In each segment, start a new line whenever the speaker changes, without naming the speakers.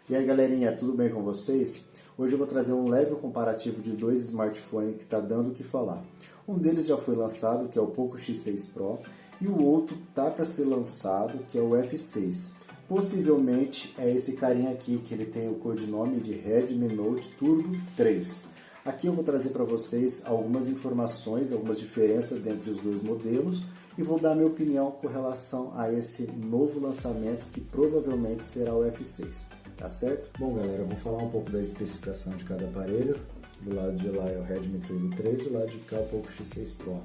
E aí galerinha, tudo bem com vocês? Hoje eu vou trazer um leve comparativo de dois smartphones que está dando o que falar. Um deles já foi lançado, que é o Poco X6 Pro, e o outro tá para ser lançado, que é o F6. Possivelmente é esse carinha aqui, que ele tem o codinome de Redmi Note Turbo 3. Aqui eu vou trazer para vocês algumas informações, algumas diferenças entre os dois modelos e vou dar minha opinião com relação a esse novo lançamento que provavelmente será o F6, tá certo? Bom galera, vamos falar um pouco da especificação de cada aparelho. Do lado de lá é o Redmi Turbo 3, do lado de cá é o Poco X6 Pro.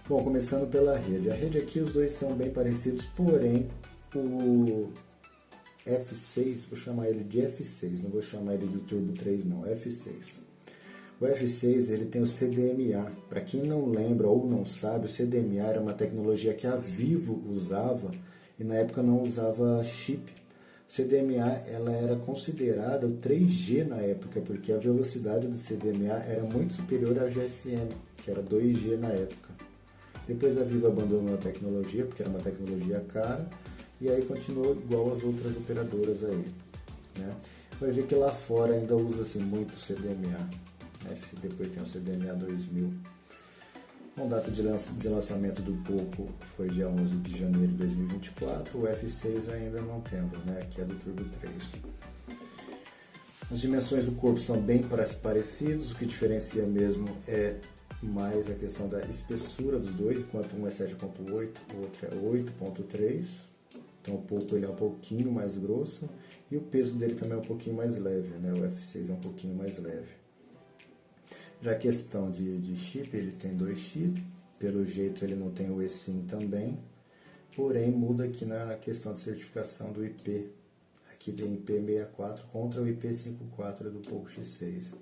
Bom, começando pela rede. A rede aqui, os dois são bem parecidos, porém o F6, vou chamar ele de F6, não vou chamar ele de Turbo 3 não, F6. O F6 ele tem o CDMA. Para quem não lembra ou não sabe, o CDMA era uma tecnologia que a Vivo usava e na época não usava chip. O CDMA ela era considerada o 3G na época, porque a velocidade do CDMA era muito superior à GSM, que era 2G na época. Depois a Vivo abandonou a tecnologia, porque era uma tecnologia cara, e aí continuou igual as outras operadoras aí, né? Vai ver que lá fora ainda usa-se muito CDMA, né? Depois tem o CDMA 2000. A data de lançamento do Poco foi dia 11 de janeiro de 2024, o F6 ainda não temos, né? Aqui é do Turbo 3. As dimensões do corpo são bem parecidas, o que diferencia mesmo é mais a questão da espessura dos dois, enquanto um é 7.8, o outro é 8.3. Então o Poco ele é um pouquinho mais grosso e o peso dele também é um pouquinho mais leve, né? O F6 é um pouquinho mais leve. Já a questão de chip, ele tem dois chips, pelo jeito ele não tem o eSIM também, porém muda aqui na questão de certificação do IP. Aqui tem IP64 contra o IP54 do Poco X6.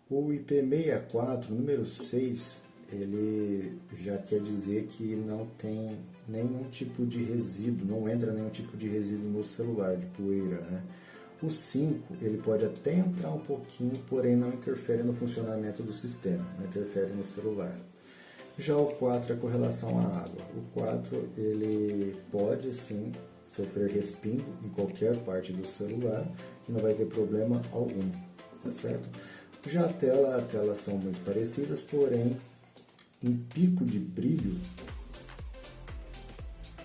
O IP64, número 6, ele já quer dizer que não tem nenhum tipo de resíduo, não entra nenhum tipo de resíduo no celular, de poeira, né? O 5, ele pode até entrar um pouquinho, porém não interfere no funcionamento do sistema, não interfere no celular. Já o 4 é com relação à água. O 4, ele pode sim sofrer respingo em qualquer parte do celular e não vai ter problema algum, tá certo? Já a tela são muito parecidas, porém em pico de brilho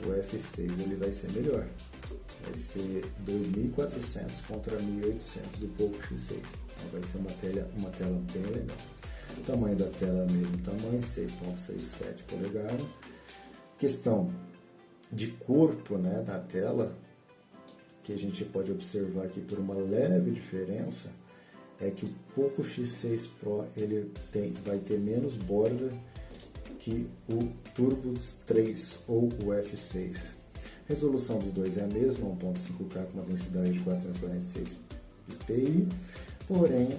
o F6 ele vai ser melhor. Vai ser 2.400 contra 1.800 do Poco X6. Então vai ser uma tela bem legal. O tamanho da tela é o mesmo tamanho, 6.67 polegadas. Questão de corpo, né, da tela, que a gente pode observar aqui por uma leve diferença, é que o Poco X6 Pro ele vai ter menos borda que o Turbo 3 ou o F6. A resolução dos dois é a mesma, 1.5K com uma densidade de 446 ppi, porém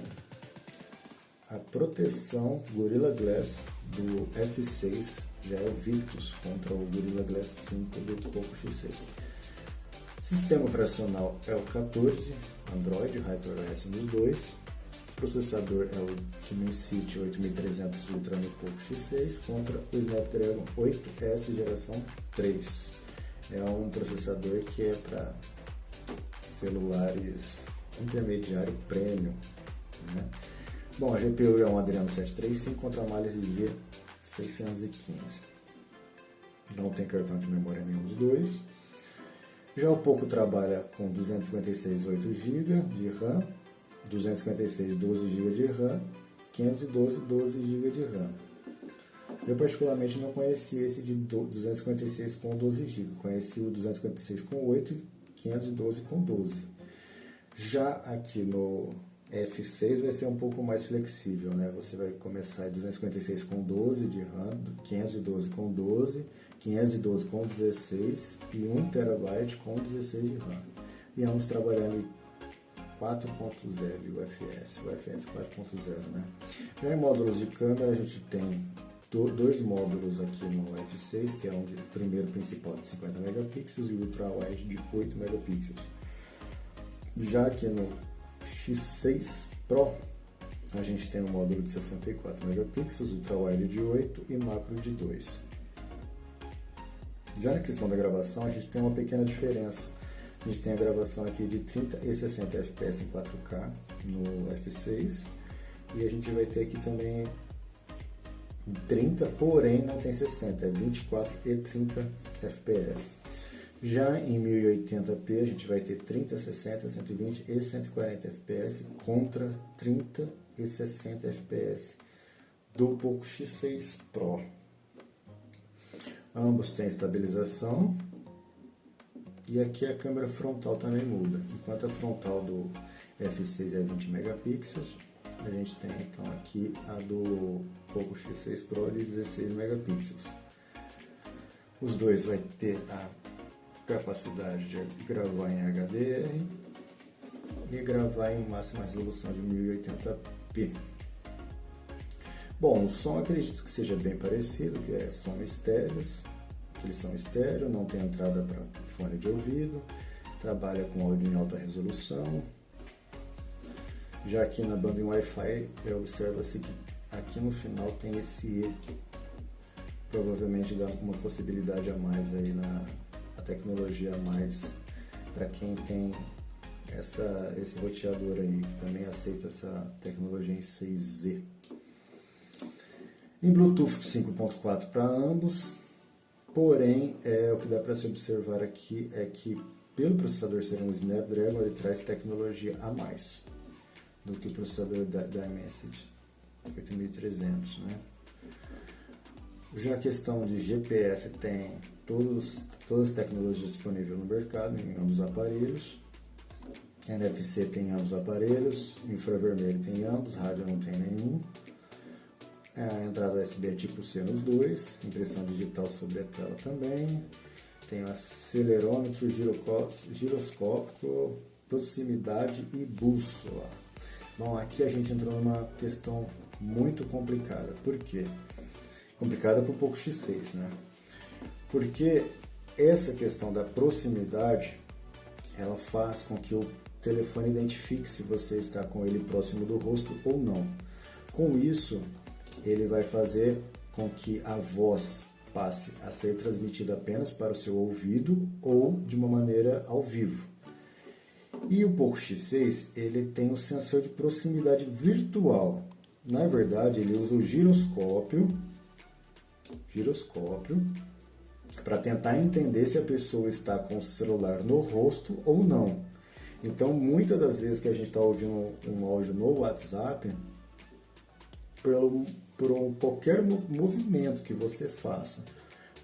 a proteção Gorilla Glass do F6 já é o Victus contra o Gorilla Glass 5 do Poco X6. Sistema operacional é o 14, Android, HyperOS nos dois. Processador é o Dimensity 8300 Ultra no Poco X6 contra o Snapdragon 8S geração 3. É um processador que é para celulares intermediário premium, né? Bom, a GPU é um Adreno 735 contra a Mali G615. Não tem cartão de memória nenhum dos dois. Já o Poco trabalha com 256 8GB de RAM, 256 12GB de RAM, 512 12GB de RAM. Eu particularmente não conheci esse de 256 com 12GB, conheci o 256 com 8 e 512 com 12. Já aqui no F6 vai ser um pouco mais flexível, né? Você vai começar em 256 com 12 de RAM, 512 com 12, 512 com 16 e 1 TB com 16 de RAM. E vamos trabalhar em 4.0 de UFS, UFS 4.0, né? Já em módulos de câmera a gente tem dois módulos aqui no F6, que é o primeiro principal de 50 megapixels e o ultra-wide de 8 megapixels. Já aqui no X6 Pro a gente tem um módulo de 64 megapixels, ultra-wide de 8 e macro de 2. Já na questão da gravação a gente tem uma pequena diferença. A gente tem a gravação aqui de 30 e 60 fps em 4K no F6. E a gente vai ter aqui também 30, porém não tem 60, é 24 e 30 fps. Já em 1080p a gente vai ter 30, 60, 120 e 140 fps contra 30 e 60 fps do Poco X6 Pro. Ambos têm estabilização e aqui a câmera frontal também muda. Enquanto a frontal do F6 é 20 megapixels, a gente tem então aqui a do Poco X6 Pro de 16 megapixels. Os dois vai ter a capacidade de gravar em HDR e gravar em máxima resolução de 1080p. Bom, o som acredito que seja bem parecido, que é som estéreos, eles são estéreo, não tem entrada para fone de ouvido, trabalha com áudio em alta resolução. Já aqui na banda em Wi-Fi, observa-se que aqui no final tem esse E, provavelmente dá uma possibilidade a mais aí a tecnologia a mais para quem tem esse roteador aí, que também aceita essa tecnologia em 6Z. Em Bluetooth 5.4 para ambos, porém o que dá para se observar aqui é que pelo processador ser um Snapdragon, ele traz tecnologia a mais do que o processador da Dimensity 8300, né? Já a questão de GPS tem todas as tecnologias disponíveis no mercado, em ambos os aparelhos. NFC tem em ambos os aparelhos, infravermelho tem em ambos, rádio não tem nenhum. A entrada USB é tipo C nos dois, impressão digital sobre a tela também. Tem o acelerômetro, giroscópio, proximidade e bússola. Bom, aqui a gente entrou numa questão muito complicada. Por quê? Complicada para o Poco X6, né? Porque essa questão da proximidade, ela faz com que o telefone identifique se você está com ele próximo do rosto ou não. Com isso, ele vai fazer com que a voz passe a ser transmitida apenas para o seu ouvido ou de uma maneira ao vivo. E o Poco X6, ele tem um sensor de proximidade virtual. Na verdade, ele usa o giroscópio para tentar entender se a pessoa está com o celular no rosto ou não. Então, muitas das vezes que a gente está ouvindo um áudio no WhatsApp, por qualquer movimento que você faça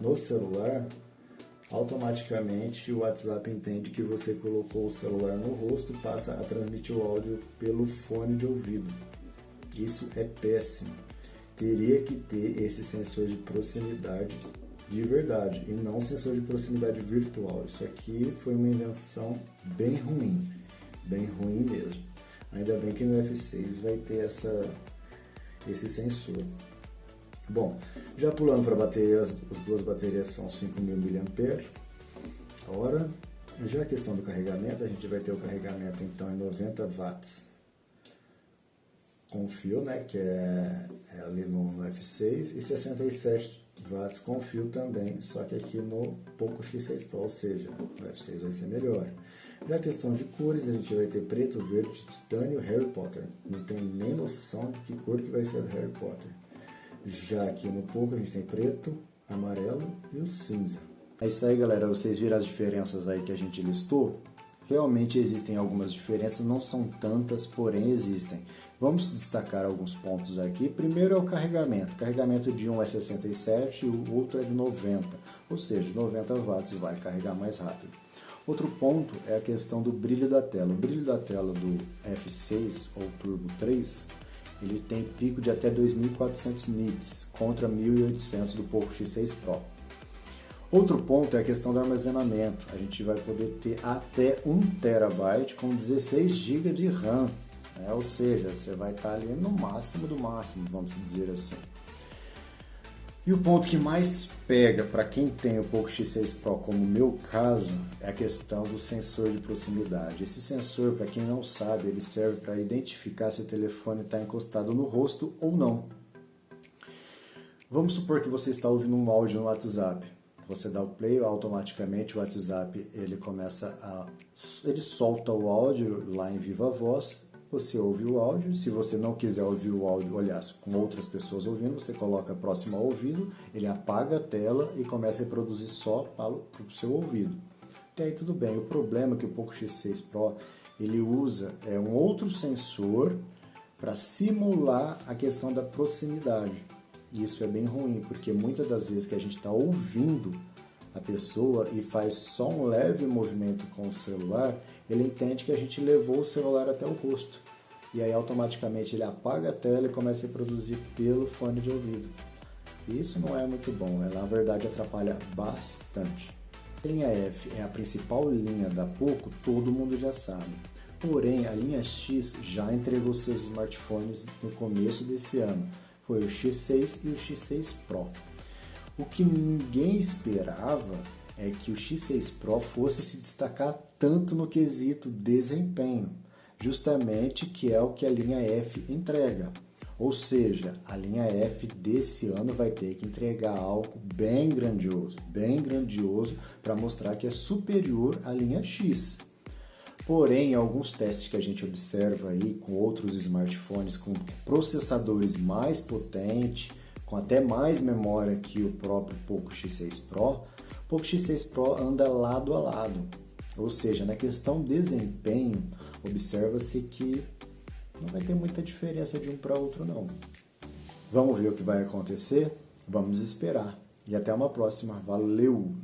no celular, automaticamente o WhatsApp entende que você colocou o celular no rosto e passa a transmitir o áudio pelo fone de ouvido. Isso é péssimo. Teria que ter esse sensor de proximidade de verdade e não um sensor de proximidade virtual. Isso aqui foi uma invenção bem ruim mesmo. Ainda bem que no F6 vai ter esse sensor. Bom, já pulando para a bateria, as duas baterias são 5.000 mAh. Já a questão do carregamento, a gente vai ter o carregamento então em 90 watts com fio, né, que é ali no F6, e 67 watts com fio também, só que aqui no Poco X6 Pro, ou seja, no F6 vai ser melhor. Já a questão de cores, a gente vai ter preto, verde, titânio, Harry Potter. Não tem nem noção de que cor que vai ser do Harry Potter. Já aqui no Poco a gente tem preto, amarelo e o cinza. É isso aí, galera, vocês viram as diferenças aí que a gente listou? Realmente existem algumas diferenças, não são tantas, porém existem. Vamos destacar alguns pontos aqui. Primeiro é o carregamento. O carregamento de um é 67 e o outro é de 90, ou seja, 90 watts vai carregar mais rápido. Outro ponto é a questão do brilho da tela. O brilho da tela do F6 ou Turbo 3, ele tem pico de até 2.400 nits contra 1.800 do Poco X6 Pro. Outro ponto é a questão do armazenamento. A gente vai poder ter até 1 TB com 16 GB de RAM. Ou seja, você vai estar ali no máximo do máximo, vamos dizer assim. E o ponto que mais pega para quem tem o Poco X6 Pro, como o meu caso, é a questão do sensor de proximidade. Esse sensor, para quem não sabe, ele serve para identificar se o telefone está encostado no rosto ou não. Vamos supor que você está ouvindo um áudio no WhatsApp. Você dá o play, automaticamente o WhatsApp ele solta o áudio lá em viva voz, você ouve o áudio. Se você não quiser ouvir o áudio, aliás, com outras pessoas ouvindo, você coloca próximo ao ouvido, ele apaga a tela e começa a reproduzir só para o seu ouvido. Até aí tudo bem. O problema é que o Poco X6 Pro ele usa um outro sensor para simular a questão da proximidade. Isso é bem ruim, porque muitas das vezes que a gente está ouvindo a pessoa e faz só um leve movimento com o celular, ele entende que a gente levou o celular até o rosto. E aí automaticamente ele apaga a tela e começa a reproduzir pelo fone de ouvido. Isso não é muito bom, na verdade atrapalha bastante. A linha F é a principal linha da Poco, todo mundo já sabe. Porém, a linha X já entregou seus smartphones no começo desse ano. Foi o X6 e o X6 Pro. O que ninguém esperava é que o X6 Pro fosse se destacar tanto no quesito desempenho, justamente que é o que a linha F entrega. Ou seja, a linha F desse ano vai ter que entregar algo bem grandioso para mostrar que é superior à linha X. Porém, alguns testes que a gente observa aí com outros smartphones com processadores mais potentes, com até mais memória que o próprio Poco X6 Pro, o Poco X6 Pro anda lado a lado. Ou seja, na questão desempenho, observa-se que não vai ter muita diferença de um para outro não. Vamos ver o que vai acontecer? Vamos esperar. E até uma próxima. Valeu!